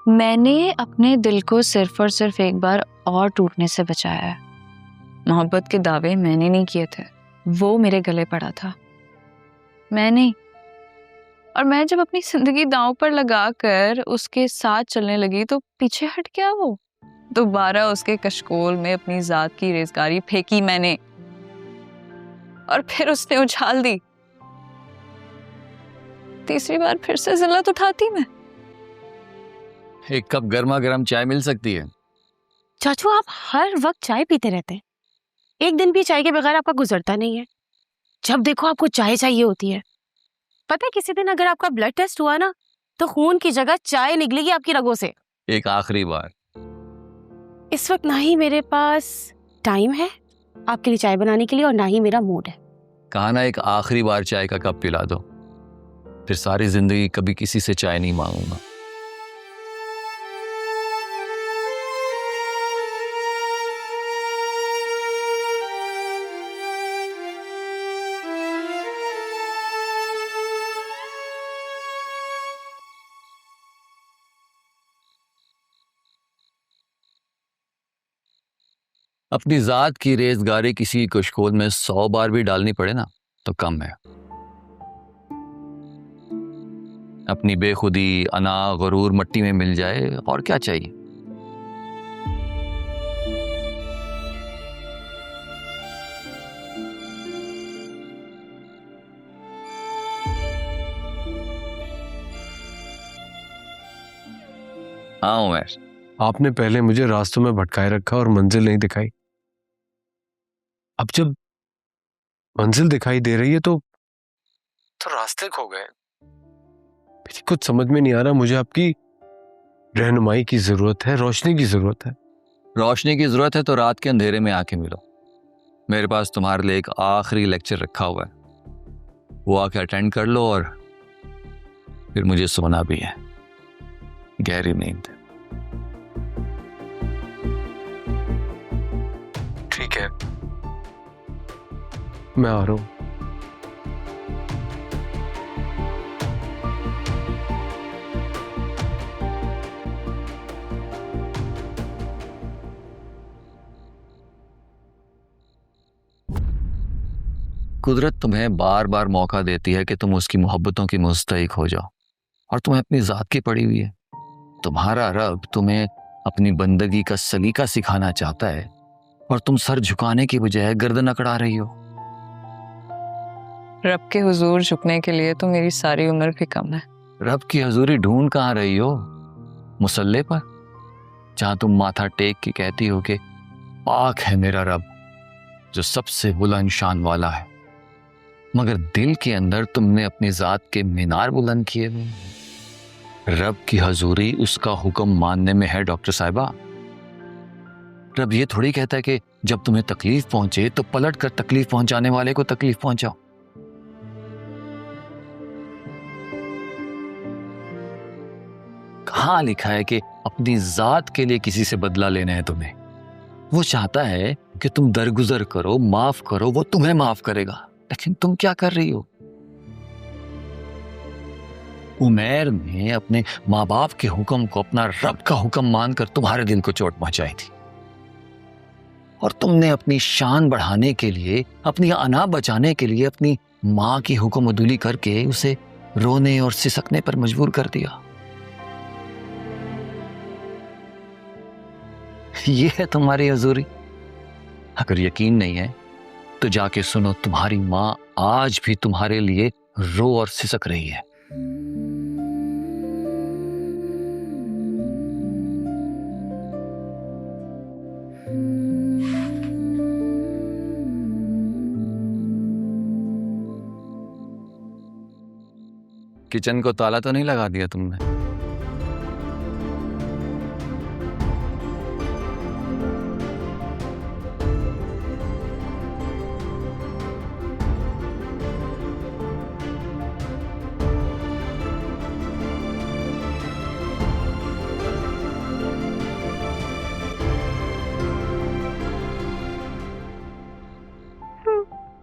मैंने अपने दिल को सिर्फ और सिर्फ एक बार और टूटने से बचाया है। मोहब्बत के दावे मैंने नहीं किए थे, वो मेरे गले पड़ा था, मैं नहीं। और मैं जब अपनी जिंदगी दांव पर लगाकर उसके साथ चलने लगी तो पीछे हट गया वो। दोबारा उसके कशकोल में अपनी जात की रेजगारी फेंकी मैंने और फिर उसने उछाल दी। तीसरी बार फिर से जिल्लत उठाती मैं। एक कप गर्मा गर्म चाय मिल सकती है? चाचू आप हर वक्त चाय पीते रहते हैं, एक दिन भी चाय के बगैर आपका गुजरता नहीं है। जब देखो आपको चाय चाहिए होती है। पता है किसी दिन अगर आपका ब्लड टेस्ट हुआ ना तो खून की जगह चाय निकलेगी आपकी रगों से। एक आखिरी बार। इस वक्त ना ही मेरे पास टाइम है आपके लिए चाय बनाने के लिए और ना ही मेरा मूड है। कहा ना एक आखिरी बार चाय का कप पिला दो, फिर सारी जिंदगी कभी किसी से चाय नहीं मांगूंगा। अपनी जात की रेजगारी किसी कशकोल में 100 बार भी डालनी पड़े ना तो कम है। अपनी बेखुदी, अना, गरूर मट्टी में मिल जाए और क्या चाहिए। हाँ उमर, आपने पहले मुझे रास्तों में भटकाए रखा और मंजिल नहीं दिखाई। अब जब मंजिल दिखाई दे रही है तो रास्ते खो गए। मेरी कुछ समझ में नहीं आ रहा। मुझे आपकी रहनुमाई की जरूरत है, रोशनी की जरूरत है। रोशनी की जरूरत है तो रात के अंधेरे में आके मिलो। मेरे पास तुम्हारे लिए एक आखिरी लेक्चर रखा हुआ है, वो आके अटेंड कर लो और फिर मुझे सोना भी है, गहरी नींद। ठीक है, मैं आ रहा हूं। कुदरत तुम्हें बार बार मौका देती है कि तुम उसकी मोहब्बतों की मुस्तहिक हो जाओ, और तुम्हें अपनी जात की पड़ी हुई है। तुम्हारा रब तुम्हें अपनी बंदगी का सलीका सिखाना चाहता है और तुम सर झुकाने की बजाय गर्दन अकड़ा रही हो। रब के हुजूर झुकने के लिए तो मेरी सारी उम्र भी कम है। रब की हजूरी ढूंढ कहाँ रही हो? मुसल्ले पर, जहां तुम माथा टेक के कहती हो कि पाक है मेरा रब जो सबसे बुलंद शान वाला है, मगर दिल के अंदर तुमने अपनी जात के मीनार बुलंद किए हुए। रब की हजूरी उसका हुक्म मानने में है डॉक्टर साहिबा। रब ये थोड़ी कहता है कि जब तुम्हें तकलीफ पहुंचे तो पलट कर तकलीफ पहुंचाने वाले को तकलीफ पहुंचाओ। कहां लिखा है कि अपनी जात के लिए किसी से बदला लेना है तुम्हें? वो चाहता है कि तुम दरगुजर करो, माफ करो, वो तुम्हें माफ करेगा। लेकिन तुम क्या कर रही हो? उमैर ने अपने माँ बाप के हुक्म को अपना रब का हुक्म मानकर तुम्हारे दिल को चोट पहुंचाई थी, और तुमने अपनी शान बढ़ाने के लिए, अपनी अना बचाने के लिए अपनी माँ की हुक्म अदुली करके उसे रोने और सिसकने पर मजबूर कर दिया। ये है तुम्हारी हजूरी। अगर यकीन नहीं है तो जाके सुनो, तुम्हारी माँ आज भी तुम्हारे लिए रो और सिसक रही है। किचन को ताला तो नहीं लगा दिया तुमने?